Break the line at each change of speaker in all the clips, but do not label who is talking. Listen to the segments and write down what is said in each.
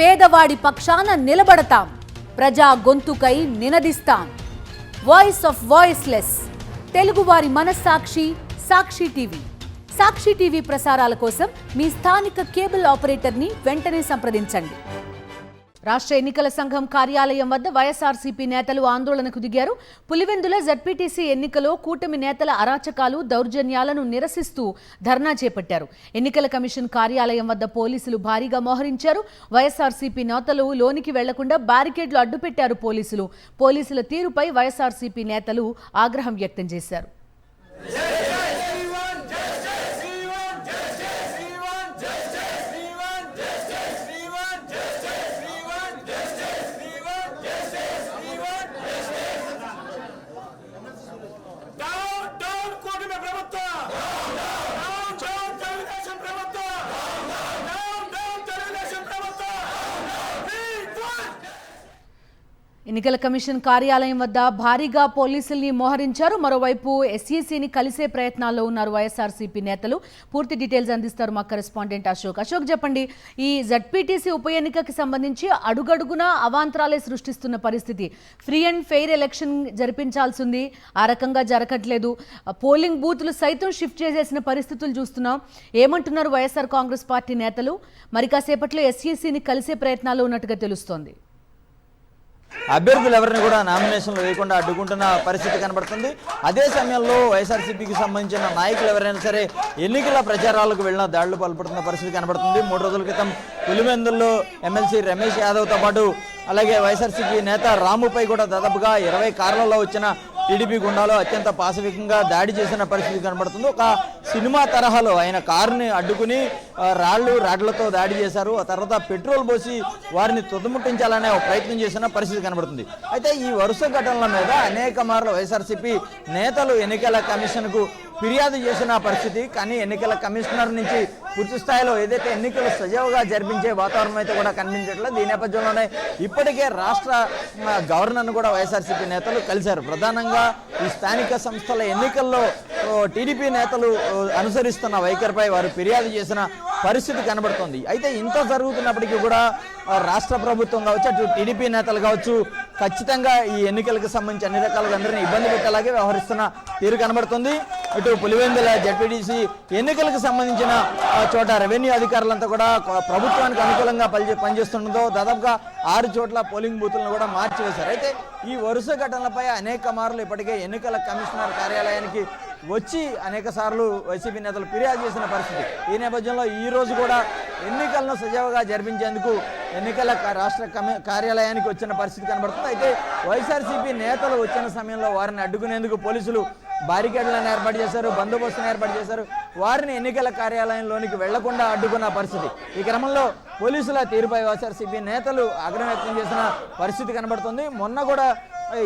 పేదవాడి పక్షాన నిలబడతాం, ప్రజా గొంతుకై నినదిస్తాం. వాయిస్ ఆఫ్ వాయిస్లెస్, తెలుగువారి మనస్సాక్షి సాక్షి టీవీ. సాక్షి టీవీ ప్రసారాల కోసం మీ స్థానిక కేబుల్ ఆపరేటర్ని వెంటనే సంప్రదించండి. రాష్ట్ర ఎన్నికల సంఘం కార్యాలయం వద్ద వైఎస్ఆర్సీపీ నేతలు ఆందోళనకు దిగారు. పులివెందుల జడ్పీటీసీ ఎన్నికలో కూటమి నేతల అరాచకాలు, దౌర్జన్యాలను నిరసిస్తూ ధర్నా చేపట్టారు. ఎన్నికల కమిషన్ కార్యాలయం వద్ద పోలీసులు భారీగా మోహరించారు. వైఎస్ఆర్సీపీ నేతలు లోనికి వెళ్లకుండా బ్యారికేడ్లు అడ్డుపెట్టారు పోలీసులు. పోలీసుల తీరుపై వైఎస్ఆర్సీపీ నేతలు ఆగ్రహం వ్యక్తం చేశారు. ఎన్నికల కమిషన్ కార్యాలయం వద్ద భారీగా పోలీసుల్ని మోహరించారు. మరోవైపు ఎస్ఈసీని కలిసే ప్రయత్నాల్లో ఉన్నారు వైఎస్ఆర్సీపీ నేతలు. పూర్తి డీటెయిల్స్ అందిస్తారు మా కరెస్పాండెంట్ అశోక్. అశోక్, చెప్పండి, ఈ జడ్పీటీసీ ఉప ఎన్నికకి సంబంధించి అడుగడుగునా అవాంతరాలే సృష్టిస్తున్న పరిస్థితి. ఫ్రీ అండ్ ఫెయిర్ ఎలక్షన్ జరిపించాల్సింది, ఆ రకంగా జరగట్లేదు. పోలింగ్ బూత్లు సైతం షిఫ్ట్ చేసేసిన పరిస్థితులు చూస్తున్నాం. ఏమంటున్నారు వైఎస్ఆర్ కాంగ్రెస్ పార్టీ నేతలు? మరి కాసేపట్లో ఎస్ఈసీని కలిసే ప్రయత్నాల్లో ఉన్నట్టుగా తెలుస్తోంది.
అభ్యర్థులు ఎవరిని కూడా నామినేషన్లు వేయకుండా అడ్డుకుంటున్న పరిస్థితి కనబడుతుంది. అదే సమయంలో వైఎస్ఆర్సీపీకి సంబంధించిన నాయకులు ఎవరైనా సరే ఎన్నికల ప్రచారాలకు వెళ్ళిన దాడులు పాల్పడుతున్న పరిస్థితి కనబడుతుంది. 3 రోజుల క్రితం పులివెందుల్లో ఎమ్మెల్సీ రమేష్ యాదవ్తో పాటు అలాగే వైఎస్ఆర్సీపీ నేత రాముపై కూడా దాదాపుగా 20 కార్లలో వచ్చిన టీడీపీ గుండాలు అత్యంత పాశవికంగా దాడి చేసిన పరిస్థితి కనబడుతుంది. ఒక సినిమా తరహాలో ఆయన కారుని అడ్డుకుని రాడ్లతో దాడి చేశారు. ఆ తర్వాత పెట్రోల్ పోసి వారిని తుదముట్టించాలనే ఒక ప్రయత్నం చేసిన పరిస్థితి కనబడుతుంది. అయితే ఈ వరుస ఘటనల మీద అనేక మార్లు వైఎస్ఆర్సీపీ నేతలు ఎన్నికల కమిషన్కు ఫిర్యాదు చేసిన పరిస్థితి. కానీ ఎన్నికల కమిషనర్ నుంచి పూర్తి స్థాయిలో ఏదైతే ఎన్నికలు సజావుగా జరిపించే వాతావరణం అయితే కూడా కనిపించట్లేదు. ఈ నేపథ్యంలోనే ఇప్పటికే రాష్ట్ర గవర్నర్ను కూడా వైఎస్ఆర్సీపీ నేతలు కలిశారు. ప్రధానంగా ఈ స్థానిక సంస్థల ఎన్నికల్లో టీడీపీ నేతలు అనుసరిస్తున్న వైఖరిపై వారు ఫిర్యాదు చేసిన పరిస్థితి కనబడుతోంది. అయితే ఇంత జరుగుతున్నప్పటికీ కూడా రాష్ట్ర ప్రభుత్వం కావచ్చు, అటు టీడీపీ నేతలు కావచ్చు, ఖచ్చితంగా ఈ ఎన్నికలకు సంబంధించి అన్ని రకాలుగా అందరినీ ఇబ్బంది పెట్టేలాగే వ్యవహరిస్తున్న తీరు కనబడుతుంది. ఇటు పులివెందుల జడ్పీటీసీ ఎన్నికలకు సంబంధించిన చోట రెవెన్యూ అధికారులంతా కూడా ప్రభుత్వానికి అనుకూలంగా పనిచేస్తుండటంతో దాదాపుగా 6 చోట్ల పోలింగ్ బూతులను కూడా మార్చివేశారు. అయితే ఈ వరుస ఘటనలపై అనేక మార్లు ఇప్పటికే ఎన్నికల కమిషనర్ కార్యాలయానికి వచ్చి అనేక సార్లు వైసీపీ నేతలు ఫిర్యాదు చేసిన పరిస్థితి. ఈ నేపథ్యంలో ఈ రోజు కూడా ఎన్నికలను సజావుగా జరిపించేందుకు ఎన్నికల రాష్ట్ర కార్యాలయానికి వచ్చిన పరిస్థితి కనబడుతుంది. అయితే వైఎస్ఆర్సీపీ నేతలు వచ్చిన సమయంలో వారిని అడ్డుకునేందుకు పోలీసులు బారికేడ్లను ఏర్పాటు చేశారు, బందోబస్తును ఏర్పాటు చేశారు. వారిని ఎన్నికల కార్యాలయంలోనికి వెళ్లకుండా అడ్డుకున్న పరిస్థితి. ఈ క్రమంలో పోలీసుల తీరుపై వైఎస్ఆర్సీపీ నేతలు ఆగ్రహం వ్యక్తం చేసిన పరిస్థితి కనబడుతుంది. మొన్న కూడా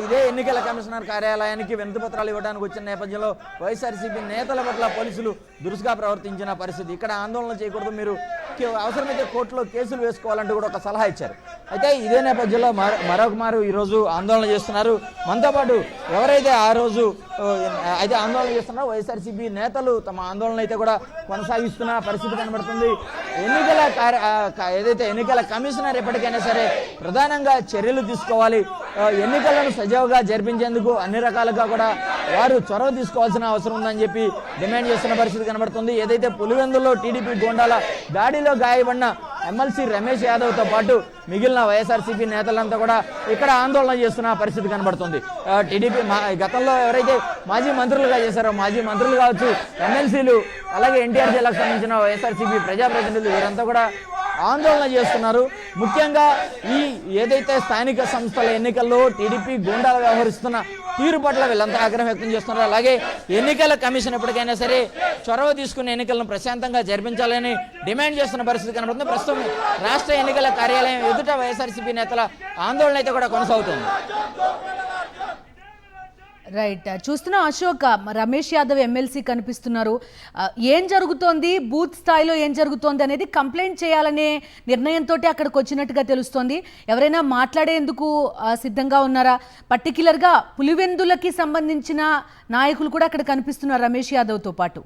ఇదే ఎన్నికల కమిషనర్ కార్యాలయానికి వినతి పత్రాలు ఇవ్వడానికి వచ్చిన నేపథ్యంలో వైఎస్ఆర్సీపీ నేతల పట్ల పోలీసులు దురుసుగా ప్రవర్తించిన పరిస్థితి. ఇక్కడ ఆందోళన చేయకూడదు, మీరు అవసరమైతే కోర్టులో కేసులు వేసుకోవాలంటూ కూడా ఒక సలహా ఇచ్చారు. అయితే ఇదే నేపథ్యంలో మరొక మారు ఈరోజు ఆందోళన చేస్తున్నారు. మనతో పాటు ఎవరైతే ఆ రోజు అయితే ఆందోళన చేస్తున్నారో వైఎస్ఆర్సీపీ నేతలు తమ ఆందోళన అయితే కూడా కొనసాగిస్తున్న పరిస్థితి కనబడుతుంది. ఏదైతే ఎన్నికల కమిషనర్ ఎప్పటికైనా సరే ప్రధానంగా చర్యలు తీసుకోవాలి, ఎన్నికలను సజావుగా జరిపించేందుకు అన్ని రకాలుగా కూడా వారు చొరవ తీసుకోవాల్సిన అవసరం ఉందని చెప్పి డిమాండ్ చేస్తున్న పరిస్థితి కనబడుతుంది. ఏదైతే పులివెందుల్లో టీడీపీ గోండాల దాడిలో గాయపడిన ఎమ్మెల్సీ రమేష్ యాదవ్తో పాటు మిగిలిన వైఎస్ఆర్సీపీ నేతలంతా కూడా ఇక్కడ ఆందోళన చేస్తున్న పరిస్థితి కనబడుతుంది. టీడీపీ గతంలో ఎవరైతే మాజీ మంత్రులుగా చేశారో మాజీ మంత్రులు కావచ్చు, ఎమ్మెల్సీలు, అలాగే ఎన్టీఆర్ జిల్లాకు సంబంధించిన వైఎస్ఆర్సీపీ ప్రజాప్రతినిధులు వీరంతా కూడా ఆందోళన చేస్తున్నారు. ముఖ్యంగా ఈ ఏదైతే స్థానిక సంస్థల ఎన్నికల్లో టీడీపీ గూండాలు వ్యవహరిస్తున్న తీరు పట్ల వీళ్ళంతా ఆగ్రహం వ్యక్తం చేస్తున్నారు. అలాగే ఎన్నికల కమిషన్ ఎప్పటికైనా సరే చొరవ తీసుకుని ఎన్నికలను ప్రశాంతంగా జరిపించాలని డిమాండ్ చేస్తున్న పరిస్థితి కనబడుతుంది. ప్రస్తుతం రాష్ట్ర ఎన్నికల కార్యాలయం ఎదుట వైఎస్ఆర్సీపీ నేతల ఆందోళన అయితే కూడా కొనసాగుతుంది.
రైట్, చూస్తున్నాం అశోక్, రమేష్ యాదవ్ ఎమ్మెల్సీ కనిపిస్తున్నారు. ఏం జరుగుతోంది, బూత్ స్థాయిలో ఏం జరుగుతోంది అనేది కంప్లైంట్ చేయాలనే నిర్ణయంతో అక్కడికి వచ్చినట్టుగా తెలుస్తోంది. ఎవరైనా మాట్లాడేందుకు సిద్ధంగా ఉన్నారా? పర్టిక్యులర్గా పులివెందులకి సంబంధించిన నాయకులు కూడా అక్కడ కనిపిస్తున్నారు రమేష్ యాదవ్తో పాటు.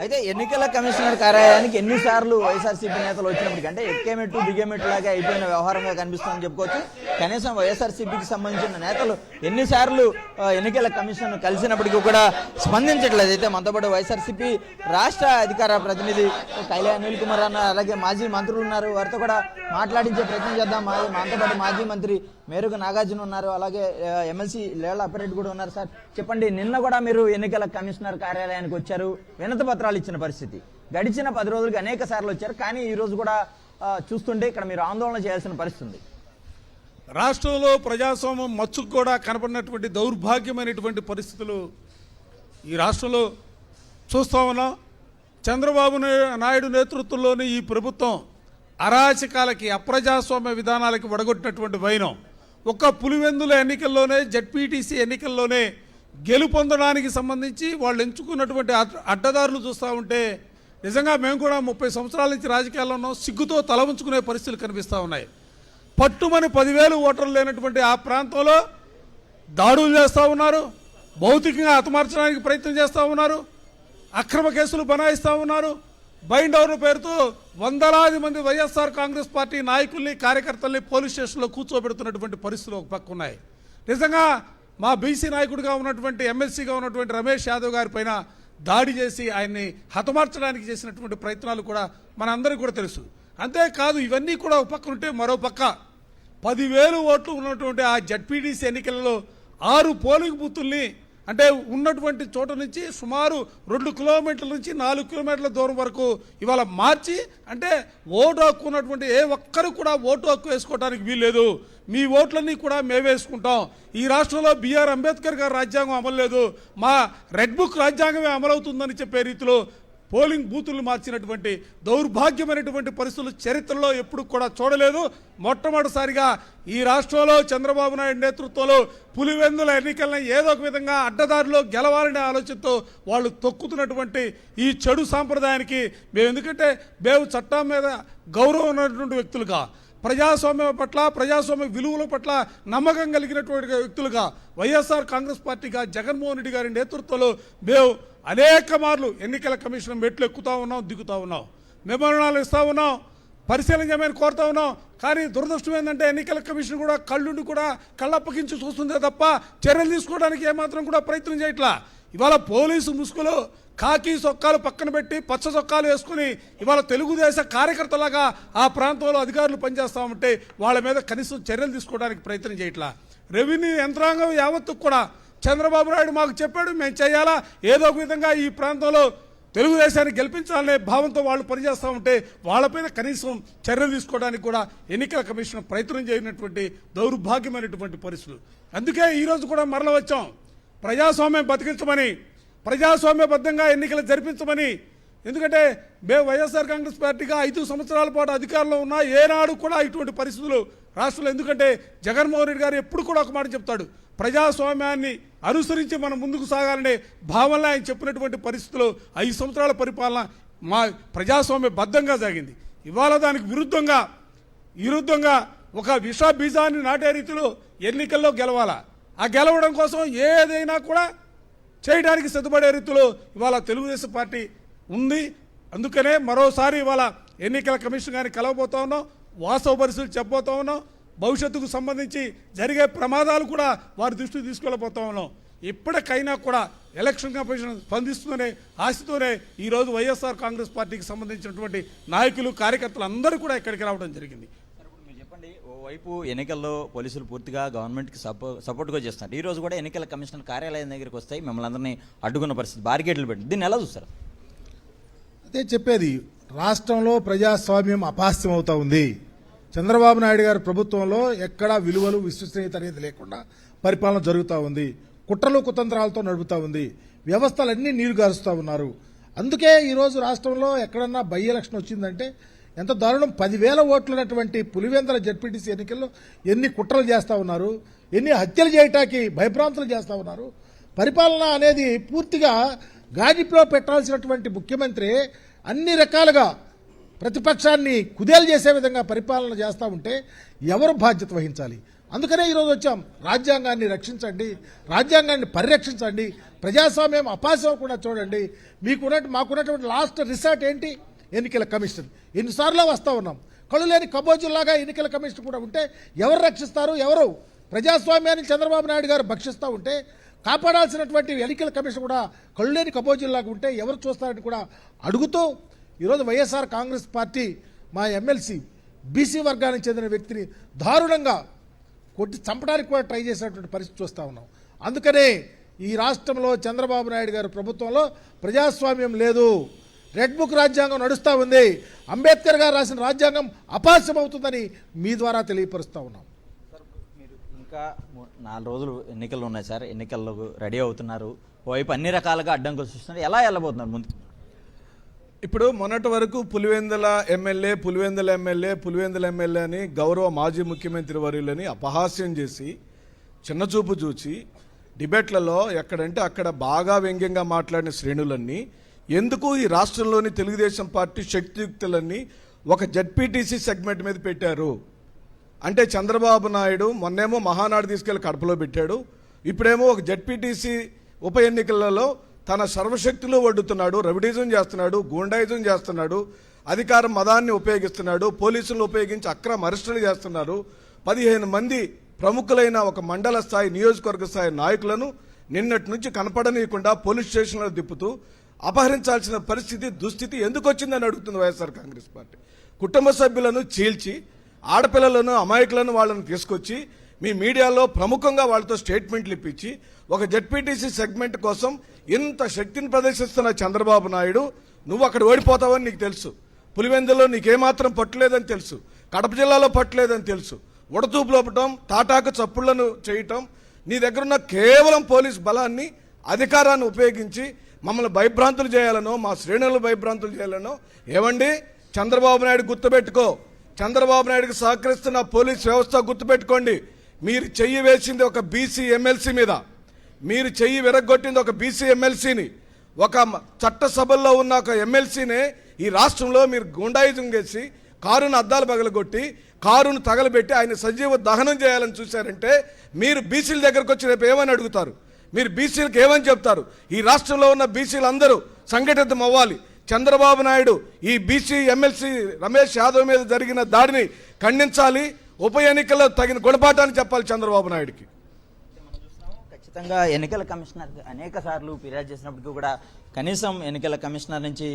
అయితే ఎన్నికల కమిషనర్ కార్యాలయానికి ఎన్నిసార్లు వైఎస్ఆర్సీపీ నేతలు వచ్చినప్పటికీ అంటే ఎక్కేమెట్టు దిగేమెట్టు లాగా అయిపోయిన వ్యవహారంగా కనిపిస్తుందని చెప్పుకోవచ్చు. కనీసం వైఎస్ఆర్సీపీకి సంబంధించిన నేతలు ఎన్నిసార్లు ఎన్నికల కమిషన్ కలిసినప్పటికీ కూడా స్పందించట్లేదు. అయితే మనతో పాటు వైఎస్ఆర్సీపీ రాష్ట్ర అధికార ప్రతినిధి కైలా అనిల్ కుమార్ అన్న, అలాగే మాజీ మంత్రులు ఉన్నారు. వారితో కూడా మాట్లాడించే ప్రయత్నం చేద్దాం. మనతో పాటు మాజీ మంత్రి మేరుగు నాగార్జున ఉన్నారు, అలాగే ఎమ్మెల్సీ లేళ్ల అప్పారెడ్డి కూడా ఉన్నారు. సార్ చెప్పండి, నిన్న కూడా మీరు ఎన్నికల కమిషనర్ కార్యాలయానికి వచ్చారు, వినతి పత్రాలు ఇచ్చిన పరిస్థితి. గడిచిన 10 రోజులకి అనేక సార్లు వచ్చారు, కానీ ఈ రోజు కూడా చూస్తుంటే ఇక్కడ మీరు ఆందోళన చేయాల్సిన పరిస్థితి.
రాష్ట్రంలో ప్రజాస్వామ్యం మచ్చుకు కూడా కనపడినటువంటి దౌర్భాగ్యమైనటువంటి పరిస్థితులు ఈ రాష్ట్రంలో చూస్తా ఉన్నాం. చంద్రబాబు నాయుడు నేతృత్వంలోని ఈ ప్రభుత్వం అరాచకాలకి, అప్రజాస్వామ్య విధానాలకి వడగొట్టినటువంటి వైనం. ఒక్క పులివెందుల ఎన్నికల్లోనే, జెడ్పీటీసీ ఎన్నికల్లోనే గెలుపొందడానికి సంబంధించి వాళ్ళు ఎంచుకున్నటువంటి అడ్డదారులు చూస్తూ ఉంటే నిజంగా మేము కూడా 30 సంవత్సరాల నుంచి రాజకీయాల్లో ఉన్నాం, సిగ్గుతో తల ఉంచుకునే పరిస్థితులు కనిపిస్తూ ఉన్నాయి. పట్టుమని 10,000 ఓటర్లు లేనటువంటి ఆ ప్రాంతంలో దాడులు చేస్తూ ఉన్నారు, భౌతికంగా హతమార్చడానికి ప్రయత్నం చేస్తూ ఉన్నారు, అక్రమ కేసులు బనాయిస్తూ ఉన్నారు. బైండ్ ఓవర్ పేరుతో వందలాది మంది వైఎస్ఆర్ కాంగ్రెస్ పార్టీ నాయకుల్ని, కార్యకర్తల్ని పోలీస్ స్టేషన్లో కూర్చోబెడుతున్నటువంటి పరిస్థితులు ఒక పక్క ఉన్నాయి. నిజంగా మా బీసీ నాయకుడిగా ఉన్నటువంటి, ఎమ్మెల్సీగా ఉన్నటువంటి రమేష్ యాదవ్ గారి పైన దాడి చేసి ఆయన్ని హతమార్చడానికి చేసినటువంటి ప్రయత్నాలు కూడా మనందరికీ కూడా తెలుసు. అంతేకాదు, ఇవన్నీ కూడా ఒక పక్క ఉంటే మరో పక్క 10,000 ఓట్లు ఉన్నటువంటి ఆ జెడ్పీటీసీ ఎన్నికలలో 6 పోలింగ్ బూతుల్ని, అంటే ఉన్నటువంటి చోట నుంచి సుమారు 2 కిలోమీటర్ల నుంచి 4 కిలోమీటర్ల దూరం వరకు ఇవాళ మార్చి, అంటే ఓటు హక్కు ఉన్నటువంటి ఏ ఒక్కరు కూడా ఓటు హక్కు వేసుకోవడానికి వీల్లేదు, మీ ఓట్లన్నీ కూడా మేము వేసుకుంటాం, ఈ రాష్ట్రంలో బిఆర్ అంబేద్కర్ గారి రాజ్యాంగం అమలు లేదు, మా రెడ్ బుక్ రాజ్యాంగమే అమలవుతుందని చెప్పే రీతిలో పోలింగ్ బూతులు మార్చినటువంటి దౌర్భాగ్యమైనటువంటి పరిస్థితులు చరిత్రలో ఎప్పుడు కూడా చూడలేదు. మొట్టమొదటిసారిగా ఈ రాష్ట్రంలో చంద్రబాబు నాయుడు నేతృత్వంలో పులివెందుల ఎన్నికలను ఏదో ఒక విధంగా అడ్డదారిలో గెలవాలనే ఆలోచనతో వాళ్ళు తొక్కుతున్నటువంటి ఈ చెడు సాంప్రదాయానికి మేము, ఎందుకంటే మేము చట్టం మీద గౌరవం ఉన్నటువంటి వ్యక్తులుగా, ప్రజాస్వామ్యం పట్ల, ప్రజాస్వామ్య విలువల పట్ల నమ్మకం కలిగినటువంటి వ్యక్తులుగా వైఎస్ఆర్ కాంగ్రెస్ పార్టీగా జగన్మోహన్ రెడ్డి గారి నేతృత్వంలో మేము అనేక మార్లు ఎన్నికల కమిషన్ మెట్లు ఎక్కుతూ ఉన్నాం, దిగుతూ ఉన్నాం, మెమోరాండాలు ఇస్తూ ఉన్నాం, పరిశీలన చేయమని కోరుతూ ఉన్నాం. కానీ దురదృష్టం ఏంటంటే ఎన్నికల కమిషన్ కూడా కళ్ళుండి కూడా కళ్ళప్పగించి చూస్తుందే తప్ప చర్యలు తీసుకోవడానికి ఏమాత్రం కూడా ప్రయత్నం చేయట్లా. ఇవాళ పోలీసు ముసుగులో కాకి చొక్కాలు పక్కన పెట్టి పచ్చ చొక్కాలు వేసుకుని ఇవాళ తెలుగుదేశ కార్యకర్తలాగా ఆ ప్రాంతంలో అధికారులు పనిచేస్తూ ఉంటే వాళ్ళ మీద కనీసం చర్యలు తీసుకోవడానికి ప్రయత్నం చేయట్లా. రెవెన్యూ యంత్రాంగం యావత్తు కూడా చంద్రబాబు నాయుడు మాకు చెప్పాడు, మేము చేయాలా, ఏదో ఒక విధంగా ఈ ప్రాంతంలో తెలుగుదేశాన్ని గెలిపించాలనే భావంతో వాళ్ళు పనిచేస్తూ ఉంటే వాళ్ళపైన కనీసం చర్యలు తీసుకోవడానికి కూడా ఎన్నికల కమిషన్ ప్రయత్నం చేయనటువంటి దౌర్భాగ్యమైనటువంటి పరిస్థితులు. అందుకే ఈరోజు కూడా మరల వచ్చాం, ప్రజాస్వామ్యం బతికించమని, ప్రజాస్వామ్యబద్ధంగా ఎన్నికలు జరిపించమని. ఎందుకంటే మేము వైఎస్ఆర్ కాంగ్రెస్ పార్టీగా 5 సంవత్సరాల పాటు అధికారంలో ఉన్నా ఏనాడు కూడా ఇటువంటి పరిస్థితులు రాష్ట్రంలో, ఎందుకంటే జగన్మోహన్ రెడ్డి గారు ఎప్పుడు కూడా ఒక మాట చెప్తాడు, ప్రజాస్వామ్యాన్ని అనుసరించి మనం ముందుకు సాగాలనే భావనలో ఆయన చెప్పినటువంటి పరిస్థితుల్లో 5 సంవత్సరాల పరిపాలన మా ప్రజాస్వామ్యబద్ధంగా సాగింది. ఇవాళ దానికి విరుద్ధంగా ఒక విష బీజాన్ని నాటే రీతిలో ఎన్నికల్లో గెలవాలా, ఆ గెలవడం కోసం ఏదైనా కూడా చేయడానికి సిద్ధపడే రీతిలో ఇవాళ తెలుగుదేశం పార్టీ ఉంది. అందుకనే మరోసారి ఇవాళ ఎన్నికల కమిషన్ గారిని కలవబోతా ఉన్నాం, వాస్తవ పరిస్థితులు చెప్పబోతా ఉన్నాం, భవిష్యత్తుకు సంబంధించి జరిగే ప్రమాదాలు కూడా వారి దృష్టికి తీసుకెళ్ళబోతా ఉన్నాం. ఇప్పటికైనా కూడా ఎలక్షన్ కమిషన్ స్పందిస్తుందనే ఆశతోనే ఈరోజు వైఎస్ఆర్ కాంగ్రెస్ పార్టీకి సంబంధించినటువంటి నాయకులు, కార్యకర్తలు అందరూ కూడా ఇక్కడికి రావడం జరిగింది.
మీరు చెప్పండి, ఓవైపు ఎన్నికల్లో పోలీసులు పూర్తిగా గవర్నమెంట్కి సపోర్ట్గా చేస్తున్నారు, ఈ రోజు కూడా ఎన్నికల కమిషనర్ కార్యాలయం దగ్గరికి వస్తాయి, మిమ్మల్ని అందరినీ అడ్డుకున్న పరిస్థితి, బారికేడ్లు పెట్టి, దీన్ని ఎలా చూస్తారు?
అదే చెప్పేది, రాష్ట్రంలో ప్రజాస్వామ్యం అపహాస్యం అవుతా ఉంది. చంద్రబాబు నాయుడు గారి ప్రభుత్వంలో ఎక్కడా విలువలు, విశ్వసనీయత అనేది లేకుండా పరిపాలన జరుగుతూ ఉంది, కుట్రలు కుతంత్రాలతో నడుపుతూ ఉంది, వ్యవస్థలన్నీ నీరు గారుస్తూ ఉన్నారు. అందుకే ఈరోజు రాష్ట్రంలో ఎక్కడన్నా బై ఎలక్షన్ వచ్చిందంటే ఎంత దారుణం. 10,000 ఓట్లున్నటువంటి పులివెందుల జెడ్పీటీసీ ఎన్నికల్లో ఎన్ని కుట్రలు చేస్తూ ఉన్నారు, ఎన్ని హత్యలు చేయటానికి భయభ్రాంతులు చేస్తూ ఉన్నారు. పరిపాలన అనేది పూర్తిగా గాడిలో పెట్టాల్సినటువంటి ముఖ్యమంత్రి అన్ని రకాలుగా ప్రతిపక్షాన్ని కుదేలు చేసే విధంగా పరిపాలన చేస్తూ ఉంటే ఎవరు బాధ్యత వహించాలి? అందుకనే ఈరోజు వచ్చాం. రాజ్యాంగాన్ని రక్షించండి, రాజ్యాంగాన్ని పరిరక్షించండి, ప్రజాస్వామ్యం అపాసకుండా చూడండి. మాకున్నటువంటి లాస్ట్ రిసార్ట్ ఏంటి? ఎన్నికల కమిషన్. ఎన్నిసార్లు వస్తూ ఉన్నాం. కళ్ళు లేని కబోజుల్లాగా ఎన్నికల కమిషన్ కూడా ఉంటే ఎవరు రక్షిస్తారు? ఎవరు? ప్రజాస్వామ్యాన్ని చంద్రబాబు నాయుడు గారు భక్షిస్తూ ఉంటే కాపాడాల్సినటువంటి ఎన్నికల కమిషన్ కూడా కళ్ళు లేని కబోజుల్లాగా ఉంటే ఎవరు చూస్తారని కూడా అడుగుతూ ఈరోజు వైఎస్ఆర్ కాంగ్రెస్ పార్టీ మా ఎమ్మెల్సీ బీసీ వర్గానికి చెందిన వ్యక్తిని దారుణంగా కొట్టి చంపడానికి కూడా ట్రై చేసినటువంటి పరిస్థితి చూస్తూ ఉన్నాం. అందుకనే ఈ రాష్ట్రంలో చంద్రబాబు నాయుడు గారి ప్రభుత్వంలో ప్రజాస్వామ్యం లేదు. రెడ్ బుక్ రాజ్యాంగం నడుస్తూ ఉంది. అంబేద్కర్ గారు రాసిన రాజ్యాంగం అపాస్యం అవుతుందని మీ ద్వారా తెలియపరుస్తూ ఉన్నాం.
మీరు ఇంకా 4 రోజులు ఎన్నికలు ఉన్నాయి సార్. ఎన్నికలకు రెడీ అవుతున్నారు. ఓవైపు అన్ని రకాలుగా అడ్డంకులు సృష్టిస్తున్నారు. ఎలా వెళ్ళబోతున్నారు ముందు?
ఇప్పుడు మొన్నటి వరకు పులివెందుల ఎమ్మెల్యే అని గౌరవ మాజీ ముఖ్యమంత్రి వర్యులని అపహాస్యం చేసి చిన్నచూపు చూచి డిబేట్లలో ఎక్కడంటే అక్కడ బాగా వ్యంగ్యంగా మాట్లాడిన శ్రేణులన్నీ ఎందుకు ఈ రాష్ట్రంలోని తెలుగుదేశం పార్టీ శక్తియుక్తులన్నీ ఒక జడ్పీటీసీ సెగ్మెంట్ మీద పెట్టారు అంటే చంద్రబాబు నాయుడు మొన్నేమో మహానాడు తీసుకెళ్లి కడపలో పెట్టాడు, ఇప్పుడేమో ఒక జడ్పీటీసీ ఉప ఎన్నికలలో తన సర్వశక్తులు వడ్డుతున్నాడు, రవిడిజం చేస్తున్నాడు, గూండాయిజం చేస్తున్నాడు, అధికారం మదాన్ని ఉపయోగిస్తున్నాడు, పోలీసులను ఉపయోగించి అక్రమ అరెస్టులు చేస్తున్నారు. 15 మంది ప్రముఖులైన ఒక మండల స్థాయి నియోజకవర్గ స్థాయి నాయకులను నిన్నటి నుంచి కనపడనీయకుండా పోలీస్ స్టేషన్లో దిప్పుతూ అపహరించాల్సిన పరిస్థితి దుస్థితి ఎందుకు వచ్చిందని అడుగుతుంది వైఎస్ఆర్ కాంగ్రెస్ పార్టీ. కుటుంబ సభ్యులను చీల్చి ఆడపిల్లలను అమాయకులను వాళ్ళని తీసుకొచ్చి మీ మీడియాలో ప్రముఖంగా వాళ్ళతో స్టేట్మెంట్లు ఇప్పించి ఒక జడ్పీటీసీ సెగ్మెంట్ కోసం ఇంత శక్తిని ప్రదర్శిస్తున్న చంద్రబాబు నాయుడు నువ్వు అక్కడ ఓడిపోతావని నీకు తెలుసు, పులివెందులో నీకేమాత్రం పట్టులేదని తెలుసు, కడప జిల్లాలో పట్టులేదని తెలుసు, ఉడతూపు లోపటం తాటాకు చప్పుళ్లను చేయటం నీ దగ్గరున్న కేవలం పోలీస్ బలాన్ని అధికారాన్ని ఉపయోగించి మమ్మల్ని భయభ్రాంతులు చేయాలనో మా శ్రేణులను భయభ్రాంతులు చేయాలనో. ఏమండి చంద్రబాబు నాయుడు గుర్తుపెట్టుకో, చంద్రబాబు నాయుడుకి సహకరిస్తున్న పోలీస్ వ్యవస్థ గుర్తుపెట్టుకోండి. మీరు చెయ్యి వేసింది ఒక బీసీ ఎమ్మెల్సీ మీద, మీరు చెయ్యి విరగొట్టింది ఒక బీసీ ఎమ్మెల్సీని, ఒక చట్టసభల్లో ఉన్న ఒక ఎమ్మెల్సీనే ఈ రాష్ట్రంలో మీరు గుండాయిజం చేసి కారును అద్దాలు పగలగొట్టి కారును తగలబెట్టి ఆయన సజీవ దహనం చేయాలని చూశారంటే మీరు బీసీల దగ్గరకు వచ్చి రేపు ఏమని అడుగుతారు? మీరు బీసీలకు ఏమని చెప్తారు? ఈ రాష్ట్రంలో ఉన్న బీసీలు అందరూ సంఘటితం అవ్వాలి. చంద్రబాబు నాయుడు ఈ బీసీ ఎమ్మెల్సీ రమేష్ యాదవ్ మీద జరిగిన దాడిని ఖండించాలి. ఉప ఎన్నికల్లో తగిన గుణపాఠాన్ని చెప్పాలి చంద్రబాబు నాయుడికి.
ఖచ్చితంగా ఎన్నికల కమిషనర్ అనేక సార్లు ఫిర్యాదు చేసినప్పటికీ కూడా కనీసం ఎన్నికల కమిషనర్ నుంచి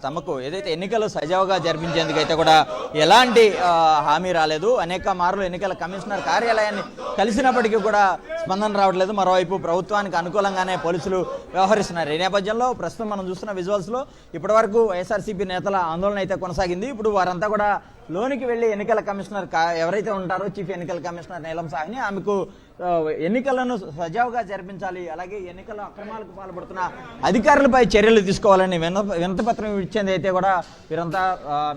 తమకు ఏదైతే ఎన్నికలు సజావుగా జరిపించేందుకైతే కూడా ఎలాంటి హామీ రాలేదు. అనేక మార్లు ఎన్నికల కమిషనర్ కార్యాలయాన్ని కలిసినప్పటికీ కూడా స్పందన రావట్లేదు. మరోవైపు ప్రభుత్వానికి అనుకూలంగానే పోలీసులు వ్యవహరిస్తున్నారు. ఈ నేపథ్యంలో ప్రస్తుతం మనం చూస్తున్న విజువల్స్లో ఇప్పటివరకు వైఎస్ఆర్సీపీ నేతల ఆందోళన అయితే కొనసాగింది. ఇప్పుడు వారంతా కూడా లోనికి వెళ్లి ఎన్నికల కమిషనర్ ఎవరైతే ఉంటారో చీఫ్ ఎన్నికల కమిషనర్ నీలం సాహ్ని ఆమెకు ఎన్నికలను సజావుగా జరిపించాలి, అలాగే ఎన్నికల అక్రమాలకు పాల్పడుతున్న అధికారులపై చర్యలు తీసుకోవాలని వినతిపత్రం ఇచ్చేది అయితే కూడా వీరంతా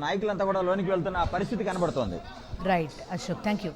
నాయకులంతా కూడా లోనికి వెళ్తున్న పరిస్థితి కనబడుతోంది.
Right Ashok, thank you.